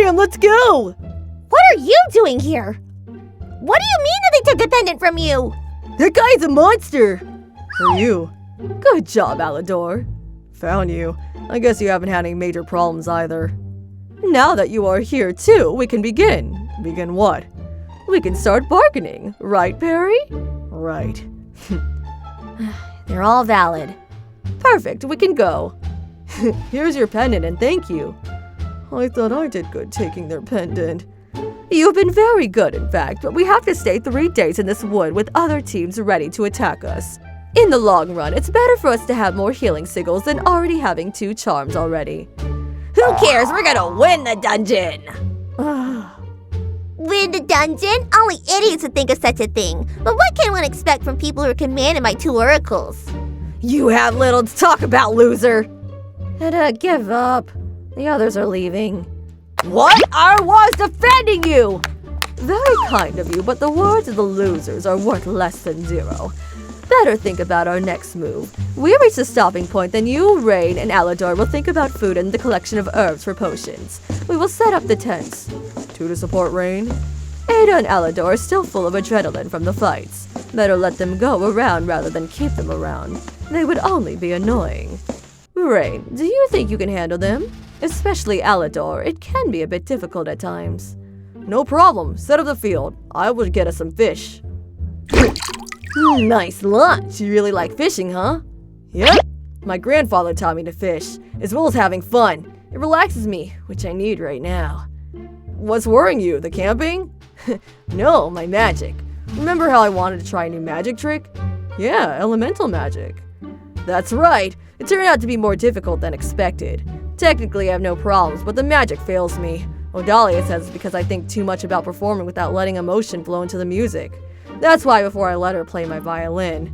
him! Let's go! What are you doing here? What do you mean that they took the pendant from you? That guy's a monster! Who are you? Good job, Alador. Found you. I guess you haven't had any major problems either. Now that you are here too, we can begin. Begin what? We can start bargaining. Right, Perry? Right. They're all valid. Perfect, we can go. Here's your pendant and thank you. I thought I did good taking their pendant. You've been very good, in fact, but we have to stay 3 days in this wood with other teams ready to attack us. In the long run, it's better for us to have more healing sigils than already having 2 charms already. Who cares? We're gonna win the dungeon! Win the dungeon? Only idiots would think of such a thing. But what can one expect from people who are commanded by 2 oracles? You have little to talk about, loser! And give up. The others are leaving. What? I was defending you! Very kind of you, but the words of the losers are worth less than 0. Better think about our next move. We reach the stopping point, then you, Rain, and Alador will think about food and the collection of herbs for potions. We will set up the tents. 2 to support Rain. Ada and Alador are still full of adrenaline from the fights. Better let them go around rather than keep them around. They would only be annoying. Rain, do you think you can handle them? Especially Alador, it can be a bit difficult at times. No problem, set up the field. I will get us some fish. Nice lunch. You really like fishing, huh? Yep. My grandfather taught me to fish, as well as having fun. It relaxes me, which I need right now. What's worrying you, the camping? No, my magic. Remember how I wanted to try a new magic trick? Yeah, elemental magic. That's right. It turned out to be more difficult than expected. Technically, I have no problems, but the magic fails me. Odalia says it's because I think too much about performing without letting emotion flow into the music. That's why before I let her play my violin.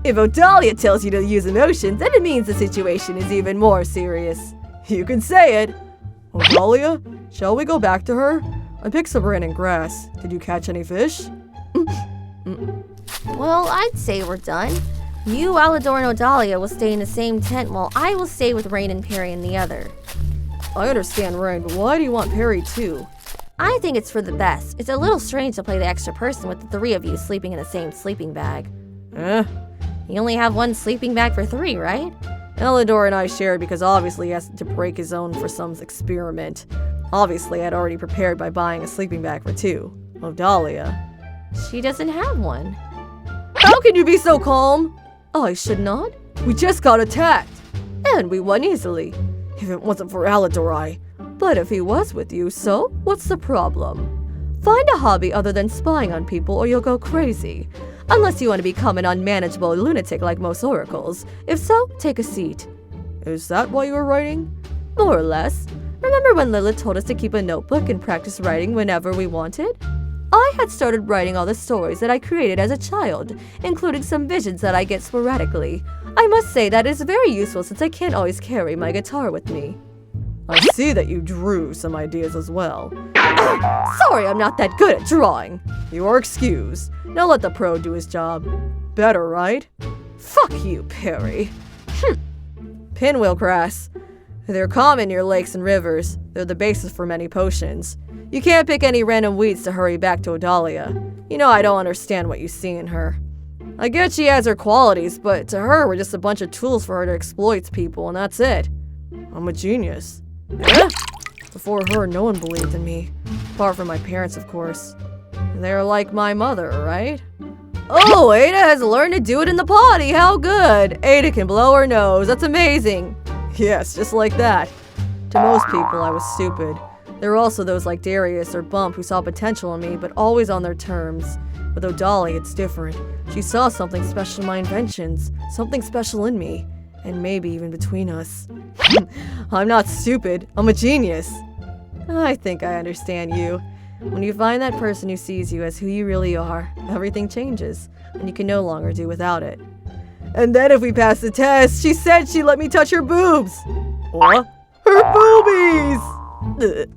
If Odalia tells you to use emotions, then it means the situation is even more serious. You can say it. Odalia, shall we go back to her? I picked some random grass. Did you catch any fish? Well, I'd say we're done. You, Alador, and Odalia will stay in the same tent while I will stay with Rain and Perry in the other. I understand, Rain, but why do you want Perry too? I think it's for the best. It's a little strange to play the extra person with the 3 of you sleeping in the same sleeping bag. You only have 1 sleeping bag for 3, right? Alador and I shared because obviously he has to break his own for some experiment. Obviously, I'd already prepared by buying a sleeping bag for 2. Odalia. She doesn't have one. How can you be so calm? I should not. We just got attacked. And we won easily. If it wasn't for Alador, But if he was with you, so what's the problem? Find a hobby other than spying on people or you'll go crazy. Unless you want to become an unmanageable lunatic like most oracles. If so, take a seat. Is that why you were writing? More or less. Remember when Lilith told us to keep a notebook and practice writing whenever we wanted? I had started writing all the stories that I created as a child, including some visions that I get sporadically. I must say that is very useful since I can't always carry my guitar with me. I see that you drew some ideas as well. Sorry, I'm not that good at drawing. You are excused. Now let the pro do his job. Better, right? Fuck you, Perry. Pinwheel grass. They're common near lakes and rivers. They're the basis for many potions. You can't pick any random weeds to hurry back to Odalia. You know I don't understand what you see in her. I get she has her qualities, but to her we're just a bunch of tools for her to exploit people, and that's it. I'm a genius. Yeah? Before her, no one believed in me. Apart from my parents, of course. They're like my mother, right? Oh, Ada has learned to do it in the potty. How good. Ada can blow her nose. That's amazing. Yes, just like that. To most people, I was stupid. There were also those like Darius or Bump who saw potential in me, but always on their terms. With Odalia, it's different. She saw something special in my inventions, something special in me, and maybe even between us. I'm not stupid. I'm a genius. I think I understand you. When you find that person who sees you as who you really are, everything changes, and you can no longer do without it. And then if we pass the test, she said she'd let me touch her boobs. What? Her boobies! Ugh.